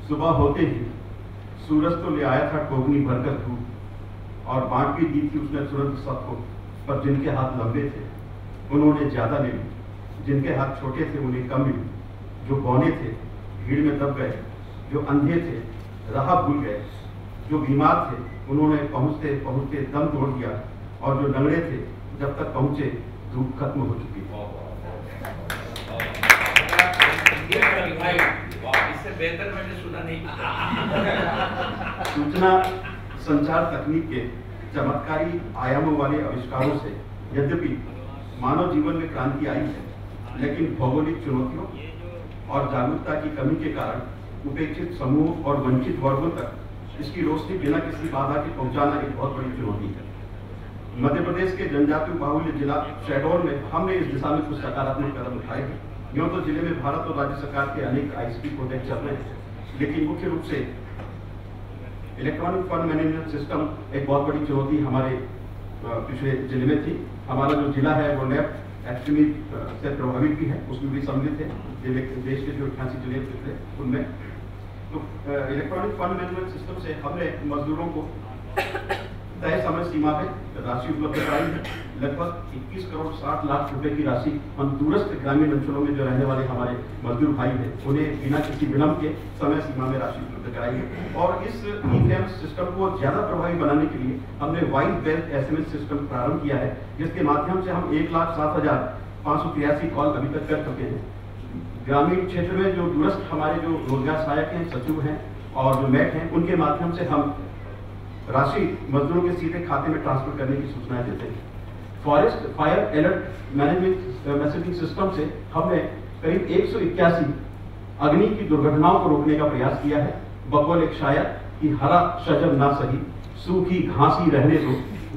सुबह होते ही सूरज तो ले आया था टोकनी भरकर धूप, और बांट भी दी थी उसने तुरंत सबको। पर जिनके हाथ लंबे थे उन्होंने ज्यादा ले ली, जिनके हाथ छोटे थे उन्हें कम मिली। जो बौने थे भीड़ में दब गए, जो अंधे थे राह भूल गए, जो बीमार थे उन्होंने पहुंचते पहुंचते दम तोड़ दिया, और जो लंगड़े थे जब तक पहुंचे धूप खत्म हो चुकी। इससे बेहतर मैंने सुना नहीं। सूचना संचार तकनीक के चमत्कारी आयामों वाले आविष्कारों से यद्यपि मानव जीवन में क्रांति आई है, लेकिन भौगोलिक चुनौतियों और जागरूकता की कमी के कारण उपेक्षित समूह और वंचित वर्गों तक इसकी रोशनी बिना किसी बाधा के पहुंचाना एक बहुत बड़ी चुनौती है। मध्य प्रदेश के जनजातीय बाहुल्य जिला शहडोल में हमने इस दिशा में कुछ सकारात्मक कदम उठाए हैं। यूँ तो जिले में भारत और राज्य सरकार के अनेक ICT प्रोजेक्ट चल रहे हैं, लेकिन मुख्य रूप से इलेक्ट्रॉनिक फंड मैनेजमेंट सिस्टम एक बहुत बड़ी चुनौती हमारे पिछले जिले में थी। हमारा जो जिला है वो लैब एक्सट्रीमी से प्रभावित भी है, उसमें भी सम्मिलित है देश के जो 88 जिले थे उनमें। तो इलेक्ट्रॉनिक फंड मैनेजमेंट सिस्टम से हमने मजदूरों को तय समय सीमा में राशि उपलब्ध कराई है। लगभग 21 करोड़ 60 लाख रुपए की राशि हम दूरस्थ ग्रामीण अंचलों में जो रहने वाले हमारे मजदूर भाई हैं उन्हें बिना किसी विलंब के समय सीमा में राशि उपलब्ध कराई है। और इस ई-फेम सिस्टम को ज्यादा प्रभावी बनाने के लिए हमने वाइड बेस्ड SMS सिस्टम प्रारंभ किया है, जिसके माध्यम से हम 1,07,583 कॉल अभी तक कर चुके हैं। ग्रामीण क्षेत्र में जो दूरस्थ हमारे जो रोजगार सहायक हैं, सचिव हैं और जो मैट हैं, उनके माध्यम से हम राशि मजदूरों के सीधे खाते में ट्रांसफर करने की सूचनाएं देते हैं। Forest fire alert management messaging system से हमने करीब 181 अग्नि की दुर्घटनाओं को रोकने का प्रयास किया है। बकौल एक शायर कि हरा शजर ना सही, सूखी घासी रहने दो,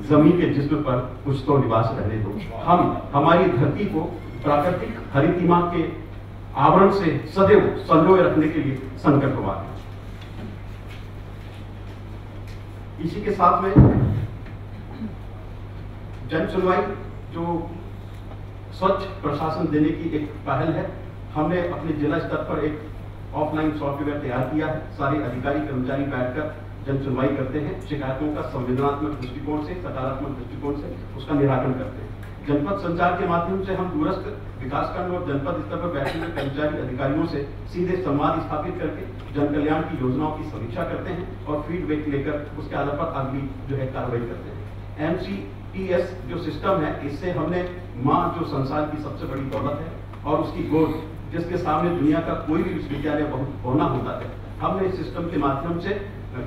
जमीन के जिस्म पर कुछ तो निवास रहने दो। हम हमारी धरती को प्राकृतिक हरितिमा के आवरण से सदैव संजोए रखने के लिए संकल्पवाद हैं। इसी के साथ में जन सुनवाई जो स्वच्छ प्रशासन देने की एक पहल है, हमने अपने जिला स्तर पर एक ऑफलाइन सॉफ्टवेयर तैयार किया है। सारे अधिकारी कर्मचारी बैठकर जन सुनवाई करते हैं, शिकायतों का संवेदनात्मक दृष्टिकोण से, सकारात्मक दृष्टिकोण से उसका निराकरण करते हैं। जनपद संचार के माध्यम से हम दूरस्थ विकासखंड और जनपद स्तर पर बैठे हुए कर्मचारी अधिकारियों से सीधे संवाद स्थापित करके जन कल्याण की योजनाओं की समीक्षा करते हैं और फीडबैक लेकर उसके आधार पर अगली जो है कार्रवाई करते हैं। MCTS जो सिस्टम है, इससे हमने माँ जो संसार की सबसे बड़ी दौलत है और उसकी गोद जिसके सामने दुनिया का कोई भी विश्वविद्यालय बहुत होना होता है, हमने इस सिस्टम के माध्यम से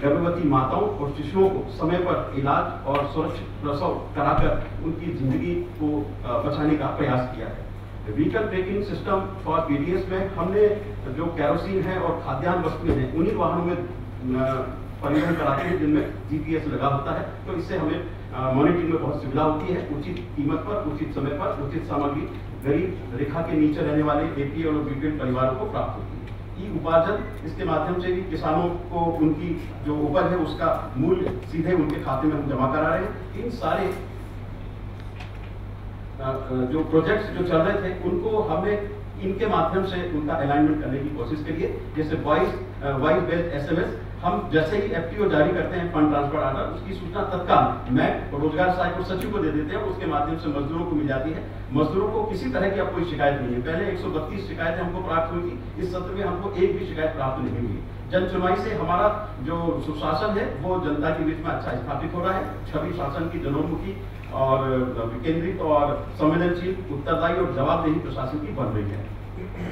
गर्भवती माताओं और शिशुओं को समय पर इलाज और सुरक्षित प्रसव कराकर उनकी जिंदगी को बचाने का प्रयास किया है। Vehicle tracking system for PDS में हमने जो कैरोसिन है और खाद्यान्न वस्तुएं हैं उन्हीं वाहनों में परिवहन कराते हैं जिनमें GPS लगा होता है। तो इससे हमें मॉनिटरिंग में बहुत सुविधा होती है। उचित कीमत पर, उचित समय पर, उचित सामग्री गरीब रेखा के नीचे रहने वाले APL और BPL परिवारों को प्राप्त होती है। उपार्जन, इसके माध्यम से भी किसानों को उनकी जो उपज है उसका मूल्य सीधे उनके खाते में हम जमा करा रहे हैं। इन सारे जो प्रोजेक्ट्स जो चल रहे थे उनको हमने इनके माध्यम से उनका अलाइनमेंट करने की कोशिश करिए। जैसे वाइस बेस्ड SMS हम जैसे ही FTO जारी करते हैं, फंड ट्रांसफर ऑर्डर, उसकी सूचना तत्काल मैं रोजगार सहायक और सचिव को दे देते हैं। उसके माध्यम से मजदूरों को मिल जाती है। मजदूरों को किसी तरह की अब कोई शिकायत नहीं है। पहले 132 शिकायतें हमको प्राप्त हुई थी, इस सत्र में हमको एक भी शिकायत प्राप्त नहीं हुई। जन सुनवाई से हमारा जो सुशासन है वो जनता के बीच में अच्छा स्थापित हो रहा है। छवि शासन की जनोन्मुखी और विकेंद्रित और संवेदनशील, उत्तरदायी और जवाबदेही प्रशासन की बन रही है।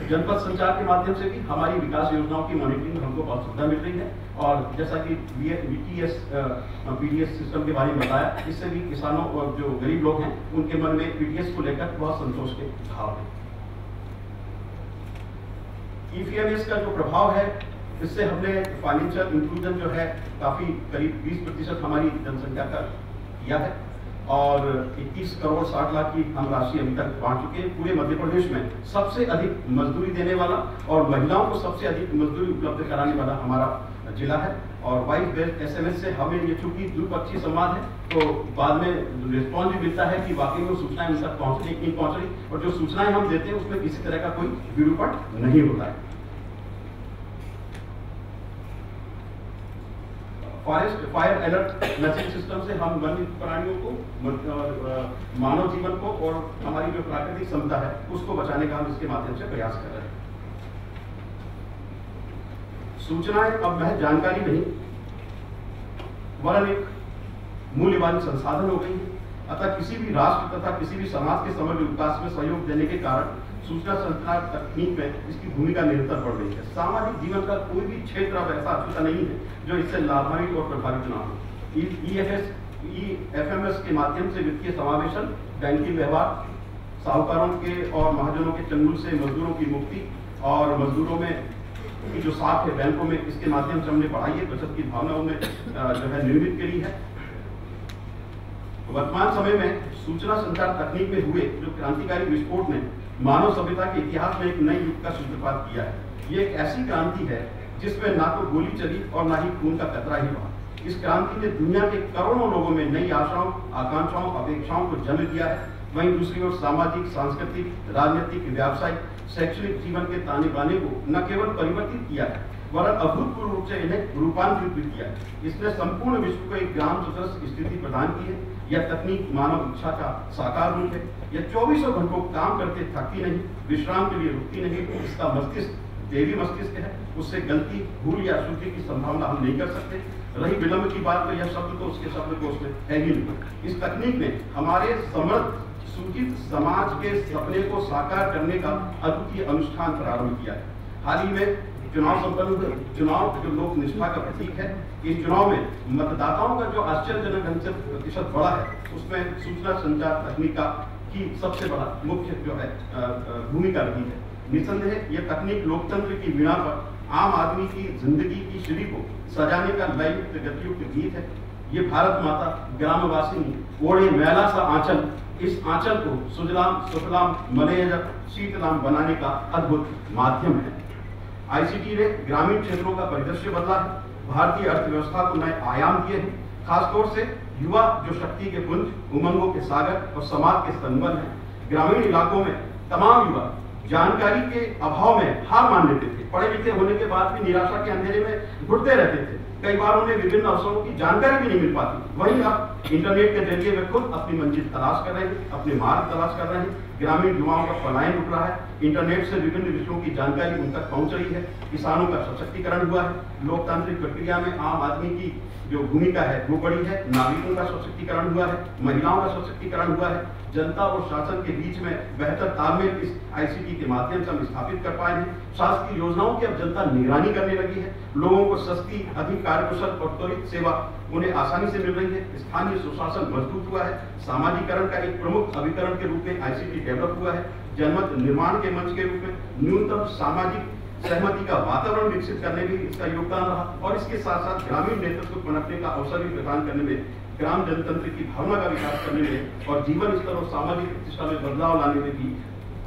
जनपद संचार के माध्यम से भी हमारी विकास योजनाओं की मॉनिटरिंग में हमको बहुत सुविधा मिल रही है। और जैसा कि VTS PDS सिस्टम के बारे में बताया, इससे भी किसानों और जो गरीब लोग हैं उनके मन में PDS को लेकर बहुत संतोष के भाव है। ई-फेम का जो प्रभाव है, इससे हमने फाइनेंशियल इंक्लूजन जो है काफी करीब 20% हमारी जनसंख्या का किया है और 21 करोड़ 60 लाख की हम राशि अभी तक बांट चुके हैं। पूरे मध्य प्रदेश में सबसे अधिक मजदूरी देने वाला और महिलाओं को सबसे अधिक मजदूरी उपलब्ध कराने वाला हमारा जिला है। और वाइस बेस्ड SMS से हमें ये चूंकि द्विपक्षीय संवाद है तो बाद में रिस्पॉन्स भी मिलता है कि वाकई में सूचनाएं उन तक पहुंच रही नहीं पहुंच रही, और जो सूचनाएं हम देते हैं उसमें किसी तरह का कोई विरूपण नहीं होता है। Forest fire alert message system से हम वन्य प्राणियों को, मानव जीवन को और हमारी जो प्राकृतिक क्षमता है उसको बचाने का हम इसके माध्यम से प्रयास कर रहे हैं। सूचनाएं अब महज जानकारी नहीं वरन एक मूल्यवान संसाधन हो गई है। अतः किसी भी राष्ट्र तथा किसी भी समाज के समग्र विकास में सहयोग देने के कारण सूचना संचार तकनीक में इसकी भूमिका निरंतर बढ़ रही है। सामाजिक जीवन का कोई भी क्षेत्र अब ऐसा अछूता नहीं है जो इससे लाभान्वित और प्रभावित ना हो। EFMS के माध्यम से वित्तीय समावेशन, बैंकिंग व्यवहार, साहूकारों के और महाजनों के चंगुल से मजदूरों की मुक्ति और मजदूरों में की जो साख है बैंकों में, इसके माध्यम से हमने बढ़ाई है, बचत की भावना उनमें जो है निर्मित करी है। वर्तमान समय में सूचना संचार तकनीक में हुए जो क्रांतिकारी विस्फोट ने मानव सभ्यता के इतिहास में एक नए युग का सूत्रपात किया है। ये एक ऐसी क्रांति है जिसमें ना तो गोली चली और ना ही खून का कतरा ही बहा। इस क्रांति ने दुनिया के करोड़ों लोगों में नई आशाओं, आकांक्षाओं, अपेक्षाओं को जन्म दिया है। वहीं दूसरी ओर सामाजिक, सांस्कृतिक, राजनीतिक, व्यावसायिक, शैक्षणिक जीवन के ताने बाने को न केवल परिवर्तित किया है वरन अभूतपूर्व रूप से इन्हें रूपांतरित भी किया है। इसने संपूर्ण विश्व को एक ग्राम सदृश स्थिति प्रदान की है। यह तकनीक मानव इच्छा का साकार रूप है। यह 24 घंटों काम करते थकती नहीं, विश्राम के लिए रुकती नहीं। इसका मस्तिष्क देवी मस्तिष्क है, उससे गलती, भूल या अशुद्धि की संभावना हम नहीं कर सकते। रही विलंब की बात, तो यह शब्द तो उसके शब्द को उसमें है ही नहीं। इस तकनीक ने हमारे समृद्ध सूचित समाज के सपने को साकार करने का अद्वितीय अनुष्ठान प्रारंभ किया है। हाल ही में चुनाव संपन्न हुए। चुनाव जो लोक निष्ठा का प्रतीक है, इस चुनाव में मतदाताओं का जो आश्चर्यजनक ढंग से प्रतिशत बढ़ा है, उसमें सूचना संचार तकनीक की सबसे बड़ा मुख्य जो है भूमिका रही है। निसंदेह यह तकनीक लोकतंत्र की वीणा पर आम आदमी की जिंदगी की सीढ़ी को सजाने का लययुक्त गतियुक्त गीत है। ये भारत माता ग्रामवासिनी ओढ़े मैला सा आंचल, इस आंचल को सुजलाम सुफलाम मलयजक शीतलाम बनाने का अद्भुत माध्यम है। आईसीटी ने ग्रामीण क्षेत्रों का परिदृश्य बदला है, भारतीय अर्थव्यवस्था को नए आयाम दिए हैं। खासतौर से युवा जो शक्ति के पुंज, उमंगों के सागर और समाज के संबल हैं। ग्रामीण इलाकों में तमाम युवा जानकारी के अभाव में हार मान लेते थे। पढ़े लिखे होने के बाद भी निराशा के अंधेरे में घुटते रहते थे। कई बार उन्हें विभिन्न अवसरों की जानकारी भी नहीं मिल पाती। वहीं अब इंटरनेट के जरिए वे खुद अपनी मंजिल तलाश कर रहे हैं, अपने मार्ग तलाश कर रहे हैं। ग्रामीण युवाओं का पलायन रुक रहा है। इंटरनेट से विभिन्न विषयों की जानकारी उन तक पहुंच रही है। किसानों का सशक्तिकरण हुआ है। लोकतांत्रिक प्रक्रिया में आम आदमी की जो भूमिका है वो बड़ी है। नागरिकों का सशक्तिकरण हुआ है, महिलाओं का सशक्तिकरण हुआ है। जनता और शासन के बीच में बेहतर तालमेल इस आईसीटी के माध्यम से हम स्थापित कर पाए हैं। शासकीय योजनाओं की अब जनता निगरानी करने लगी है। लोगों को सस्ती, अधिक कार्यकुशल और त्वरित सेवा उन्हें आसानी से मिल रही है। स्थानीय सुशासन मजबूत हुआ है। सामाजिकरण का एक प्रमुख अभिकरण के रूप में आईसीटी डेवलप हुआ है। जनमत निर्माण के मंच के रूप में न्यूनतम सामाजिक सहमति का वातावरण विकसित करने में इसका योगदान रहा और इसके साथ साथ ग्रामीण नेतृत्व को पनपने का अवसर भी प्रदान करने में, ग्राम जनतंत्र की भावना का विकास करने में और जीवन स्तर और सामाजिक प्रतिष्ठा में बदलाव लाने में भी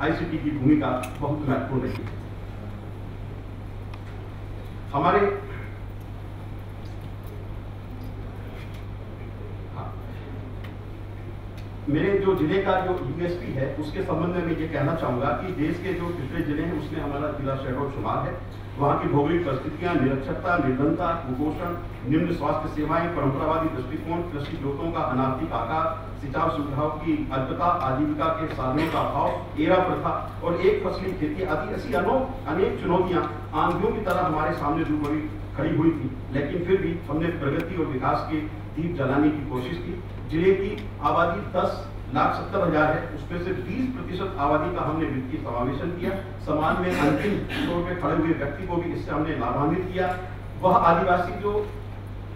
आईसीटी की भूमिका बहुत महत्वपूर्ण रही है। हमारे मेरे जो जिले का जो यूएसपी है उसके संबंध में मैं ये कहना चाहूंगा कि देश के जो पिछले जिले हैं उसमें हमारा जिला शहडोल शुमार है। वहाँ की भौगोलिक परिस्थितियां, निरक्षरता, निर्धनता, कुपोषण, निम्न स्वास्थ्य सेवाएं, परंपरावादी दृष्टिकोण, कृषि स्रोतों का अनार्थिक आकार, सिंचाई सुविधाओं की अल्पता, आजीविका के साधनों का अभाव, एरा प्रथा और एक फसली खेती आदि ऐसी अनेक चुनौतियां आंधियों की तरह हमारे सामने रूबरू खड़ी हुई थी। लेकिन फिर भी हमने प्रगति और विकास के दीप जलाने की कोशिश की। जिले की आबादी 10,70,000 है, उसमें से 20% आबादी का हमने वित्तीय समावेशन किया। समाज में अंतिम छोर पे खड़े हुए व्यक्ति को भी इससे हमने लाभान्वित किया। वह आदिवासी जो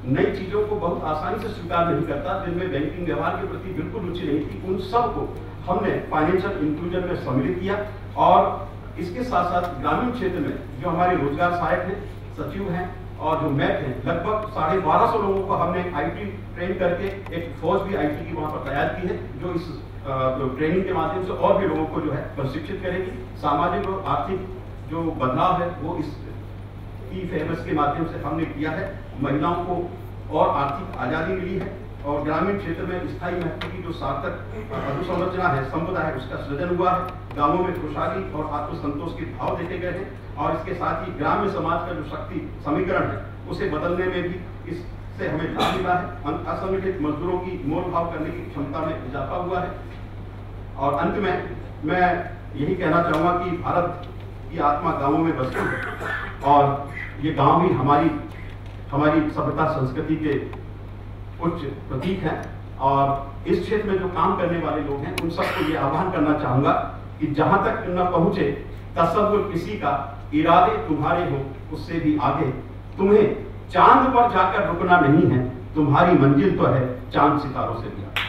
नई चीजों को बहुत आसानी से स्वीकार नहीं करता, जिनमें बैंकिंग व्यवहार के प्रति बिल्कुल रुचि नहीं थी, उन सबको हमने फाइनेंशियल इंक्लूजन में सम्मिलित किया। और इसके साथ साथ ग्रामीण क्षेत्र में जो हमारे रोजगार सहायक हैं, सचिव हैं और जो मैट हैं, लगभग 1250 लोगों को हमने आईटी ट्रेन करके एक फौज भी आईटी की वहां पर तैयार की है, जो इस ट्रेनिंग के माध्यम से और भी लोगों को जो है प्रशिक्षित करेगी। सामाजिक और आर्थिक जो बदलाव है वो इस EFMS के माध्यम से हमने किया है। महिलाओं को और आर्थिक आजादी मिली है और ग्रामीण क्षेत्र में स्थायी महत्व की जो सार्थक अधोसंरचना है, संपदा है, उसका सृजन हुआ है। गांवों में खुशहाली और आत्मसंतोष के भाव देखे गए हैं और इसके साथ ही ग्राम्य समाज का जो शक्ति समीकरण है उसे बदलने में भी इस से हमें लाभ मिला है। असंगठित मजदूरों की मोल भाव करने की क्षमता में इजाफा हुआ है। और अंत में मैं यही कहना चाहूँगा कि भारत की आत्मा गांवों में बसती है और ये गांव ही हमारी सभ्यता संस्कृति के उच्च प्रतीक हैं। और इस क्षेत्र में जो काम करने वाले लोग हैं उन सबको ये आह्वान करना चाहूँगा कि जहाँ तक न पहुँचे तसव्वुर किसी का, इरादे तुम्हारे हो उससे भी आगे। तुम्हें चांद पर जाकर रुकना नहीं है, तुम्हारी मंजिल तो है चांद सितारों से भी आगे।